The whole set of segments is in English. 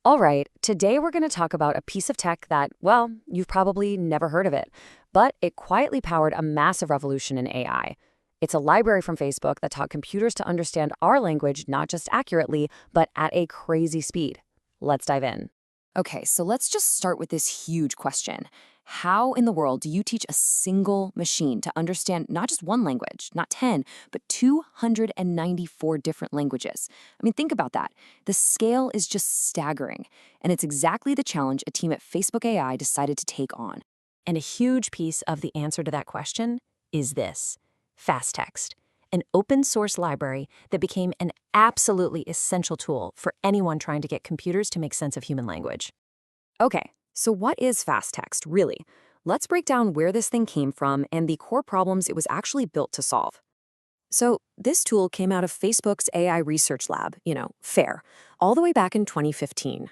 All right, today we're going to talk about a piece of tech that, well, you've probably never heard of it, but it quietly powered a massive revolution in AI. It's a library from Facebook that taught computers to understand our language not just accurately, but at a crazy speed. Let's dive in. Okay, so let's just start with this huge question. How in the world do you teach a single machine to understand not just one language, not 10, but 294 different languages? I mean, think about that. The scale is just staggering, and it's exactly the challenge a team at Facebook AI decided to take on. And a huge piece of the answer to that question is this: fastText, an open source library that became an absolutely essential tool for anyone trying to get computers to make sense of human language. Okay, so what is fastText, really? Let's break down where this thing came from and the core problems it was actually built to solve. So, this tool came out of Facebook's AI research lab, FAIR, all the way back in 2015.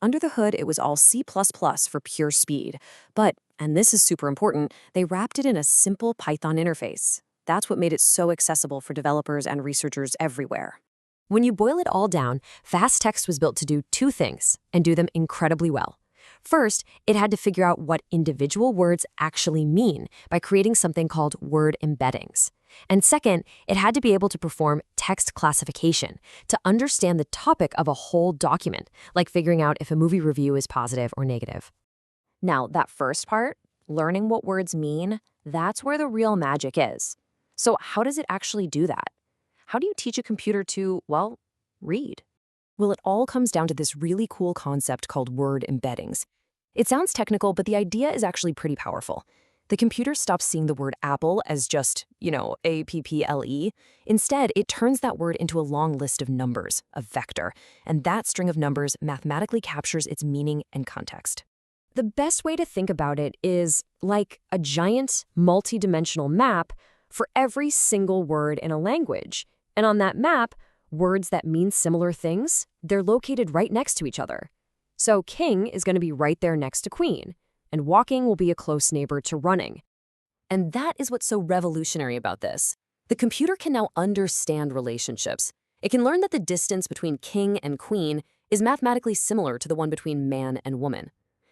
Under the hood, it was all C++ for pure speed. But, and this is super important, they wrapped it in a simple Python interface. That's what made it so accessible for developers and researchers everywhere. When you boil it all down, fastText was built to do two things, and do them incredibly well. First, it had to figure out what individual words actually mean by creating something called word embeddings. And second, it had to be able to perform text classification to understand the topic of a whole document, like figuring out if a movie review is positive or negative. Now, that first part, learning what words mean, that's where the real magic is. So how does it actually do that? How do you teach a computer to, well, read? Well, it all comes down to this really cool concept called word embeddings. It sounds technical, but the idea is actually pretty powerful. The computer stops seeing the word apple as just, A-P-P-L-E. Instead, it turns that word into a long list of numbers, a vector, and that string of numbers mathematically captures its meaning and context. The best way to think about it is like a giant, multi-dimensional map for every single word in a language. And on that map, words that mean similar things, they're located right next to each other. So king is going to be right there next to queen, and walking will be a close neighbor to running. And that is what's so revolutionary about this. The computer can now understand relationships. It can learn that the distance between king and queen is mathematically similar to the one between man and woman.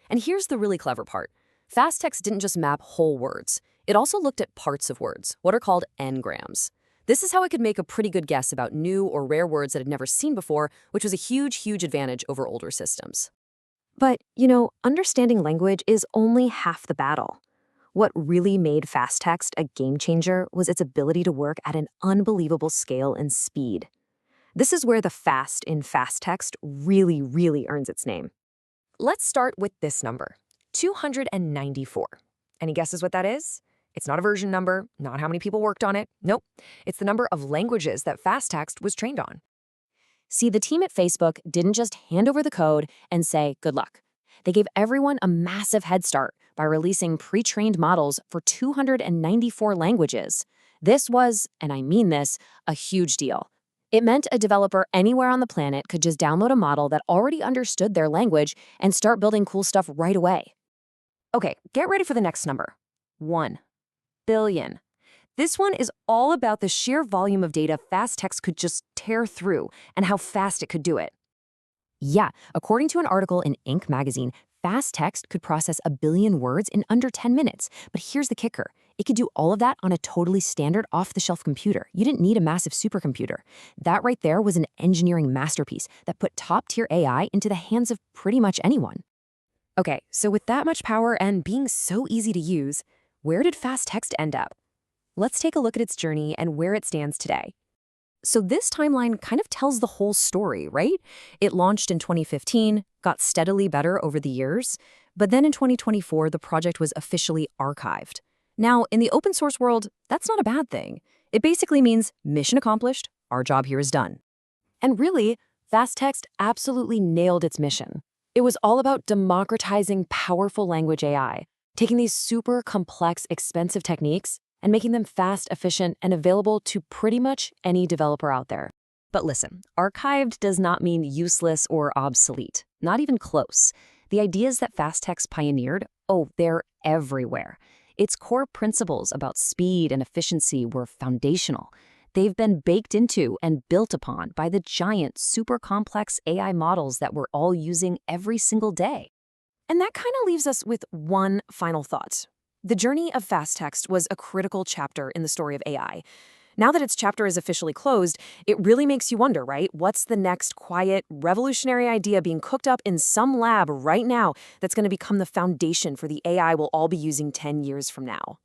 And here's the really clever part. fastText didn't just map whole words. It also looked at parts of words, what are called n-grams. This is how it could make a pretty good guess about new or rare words that it had never seen before, which was a huge, huge advantage over older systems. But, understanding language is only half the battle. What really made fastText a game changer was its ability to work at an unbelievable scale and speed. This is where the fast in fastText really, really earns its name. Let's start with this number, 294. Any guesses what that is? It's not a version number, not how many people worked on it. Nope. It's the number of languages that fastText was trained on. See, the team at Facebook didn't just hand over the code and say, good luck. They gave everyone a massive head start by releasing pre-trained models for 294 languages. This was, and I mean this, a huge deal. It meant a developer anywhere on the planet could just download a model that already understood their language and start building cool stuff right away. Okay, get ready for the next number. 1 billion. This one is all about the sheer volume of data fastText could just tear through and how fast it could do it. Yeah, according to an article in Inc. magazine, fastText could process 1 billion words in under 10 minutes. But here's the kicker. It could do all of that on a totally standard off-the-shelf computer. You didn't need a massive supercomputer. That right there was an engineering masterpiece that put top-tier AI into the hands of pretty much anyone. Okay, so with that much power and being so easy to use, where did fastText end up? Let's take a look at its journey and where it stands today. So this timeline kind of tells the whole story, right? It launched in 2015, got steadily better over the years, but then in 2024, the project was officially archived. Now, in the open source world, that's not a bad thing. It basically means mission accomplished, our job here is done. And really, fastText absolutely nailed its mission. It was all about democratizing powerful language AI, taking these super complex, expensive techniques and making them fast, efficient, and available to pretty much any developer out there. But listen, archived does not mean useless or obsolete, not even close. The ideas that fastText pioneered, they're everywhere. Its core principles about speed and efficiency were foundational. They've been baked into and built upon by the giant, super complex AI models that we're all using every single day. And that kind of leaves us with one final thought. The journey of fastText was a critical chapter in the story of AI. Now that its chapter is officially closed, it really makes you wonder, right? What's the next quiet, revolutionary idea being cooked up in some lab right now that's going to become the foundation for the AI we'll all be using 10 years from now?